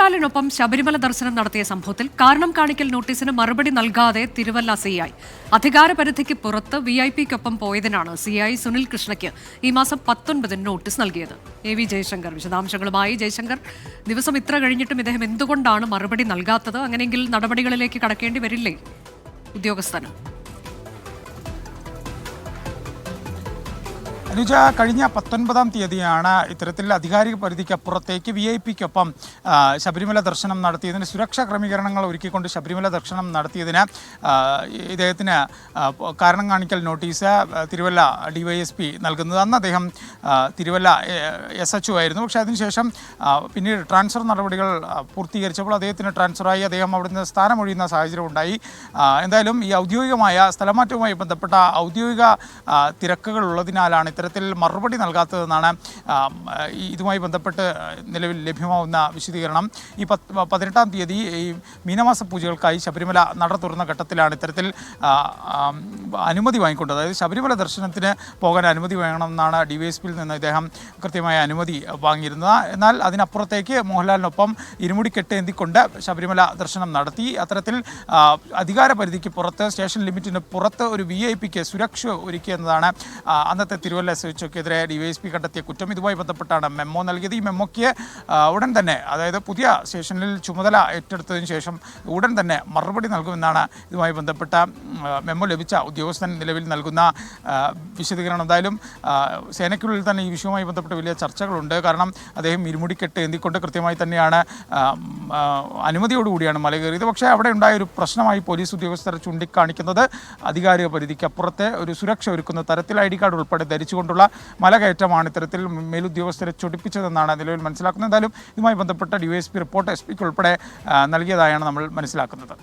മോഹൻലാലിനൊപ്പം ശബരിമല ദർശനം നടത്തിയ സംഭവത്തിൽ കാരണം കാണിക്കൽ നോട്ടീസിന് മറുപടി നൽകാതെ തിരുവല്ല സിഐ അധികാരപരിധിക്ക് പുറത്ത് വിഐപിക്കൊപ്പം പോയതിനാണ് സിഐ സുനിൽ കൃഷ്ണയ്ക്ക് ഈ മാസം 19 നോട്ടീസ് നൽകിയത്. എ വി ജയശങ്കർ വിശദാംശങ്ങളുമായി. ജയശങ്കർ, ദിവസം ഇത്ര കഴിഞ്ഞിട്ടും ഇദ്ദേഹം എന്തുകൊണ്ടാണ് മറുപടി നൽകാത്തത്? അങ്ങനെയെങ്കിൽ നടപടികളിലേക്ക് കടക്കേണ്ടി വരില്ലേ ഉദ്യോഗസ്ഥന്? അനുജ, കഴിഞ്ഞ 19-ാം തീയതിയാണ് ഇത്തരത്തിൽ അധികാരിക പരിധിക്കപ്പുറത്തേക്ക് വിഐപിക്കൊപ്പം ശബരിമല ദർശനം നടത്തിയതിന് സുരക്ഷാ ക്രമീകരണങ്ങൾ ഒരുക്കിക്കൊണ്ട് ശബരിമല ദർശനം നടത്തിയതിന് ഇദ്ദേഹത്തിന് കാരണം കാണിക്കൽ നോട്ടീസ് തിരുവല്ല DYSP നൽകുന്നത്. അന്ന് അദ്ദേഹം തിരുവല്ല SHO ആയിരുന്നു. പക്ഷേ അതിനുശേഷം പിന്നീട് ട്രാൻസ്ഫർ നടപടികൾ പൂർത്തീകരിച്ചപ്പോൾ അദ്ദേഹത്തിന് ട്രാൻസ്ഫറായി അദ്ദേഹം അവിടുന്ന് സ്ഥാനമൊഴിയുന്ന സാഹചര്യം ഉണ്ടായി. എന്തായാലും ഈ ഔദ്യോഗികമായ സ്ഥലമാറ്റവുമായി ബന്ധപ്പെട്ട ഔദ്യോഗിക തിരക്കുകൾ ഉള്ളതിനാലാണ് ഇത്തരത്തിൽ മറുപടി നൽകാത്തതെന്നാണ് ഇതുമായി ബന്ധപ്പെട്ട് നിലവിൽ ലഭ്യമാവുന്ന വിശദീകരണം. ഈ 18-ാം തീയതി ഈ മീനമാസ പൂജകൾക്കായി ശബരിമല നട തുറന്ന ഘട്ടത്തിലാണ് ഇത്തരത്തിൽ അനുമതി വാങ്ങിക്കൊണ്ടത്. അതായത് ശബരിമല ദർശനത്തിന് പോകാൻ അനുമതി വേണമെന്നാണ് DYSPയിൽ നിന്ന് ഇദ്ദേഹം കൃത്യമായ അനുമതി വാങ്ങിയിരുന്നത്. എന്നാൽ അതിനപ്പുറത്തേക്ക് മോഹൻലാലിനൊപ്പം ഇരുമുടിക്കെട്ട് എന്തിക്കൊണ്ട് ശബരിമല ദർശനം നടത്തി. അത്തരത്തിൽ അധികാര പരിധിക്ക് പുറത്ത്, സ്റ്റേഷൻ ലിമിറ്റിന് പുറത്ത് ഒരു VIPക്ക് സുരക്ഷ ഒരുക്കിയെന്നതാണ് അന്നത്തെ തിരുവല്ല SHOക്കെതിരെ DYSP കണ്ടെത്തിയ കുറ്റം. ഇതുമായി ബന്ധപ്പെട്ടാണ് മെമ്മോ നൽകിയത്. ഈ മെമ്മോയ്ക്ക് ഉടൻ തന്നെ, അതായത് പുതിയ സ്റ്റേഷനിൽ ചുമതല ഏറ്റെടുത്തതിന് ശേഷം ഉടൻ തന്നെ മറുപടി നൽകുമെന്നാണ് ഇതുമായി ബന്ധപ്പെട്ട മെമ്മോ ലഭിച്ച ഉദ്യോഗസ്ഥൻ നിലവിൽ നൽകുന്ന വിശദീകരണം. എന്തായാലും സേനയ്ക്കുള്ളിൽ തന്നെ ഈ വിഷയവുമായി ബന്ധപ്പെട്ട് വലിയ ചർച്ചകളുണ്ട്. കാരണം അദ്ദേഹം ഇരുമുടിക്കെട്ട് എന്തിക്കൊണ്ട് കൃത്യമായി തന്നെയാണ് അനുമതിയോടുകൂടിയാണ് മല കയറിയത്. പക്ഷേ അവിടെ ഉണ്ടായ ഒരു പ്രശ്നമായി പോലീസ് ഉദ്യോഗസ്ഥരെ ചൂണ്ടിക്കാണിക്കുന്നത് അധികാരിക പരിധിക്കപ്പുറത്തെ ഒരു സുരക്ഷ ഒരുക്കുന്ന തരത്തിൽ ID കാർഡ് ഉൾപ്പെടെ ധരിച്ചുകൊണ്ടുള്ള മലകയറ്റമാണ് ഇത്തരത്തിൽ മേലുദ്യോഗസ്ഥരെ ചൊടിപ്പിച്ചതെന്നാണ് നിലവിൽ മനസ്സിലാക്കുന്നത്. എന്തായാലും ഇതുമായി ബന്ധപ്പെട്ട DYSP റിപ്പോർട്ട് SP ക്ക് ഉൾപ്പെടെ നൽകിയതായാണ് നമ്മൾ മനസ്സിലാക്കുന്നത്.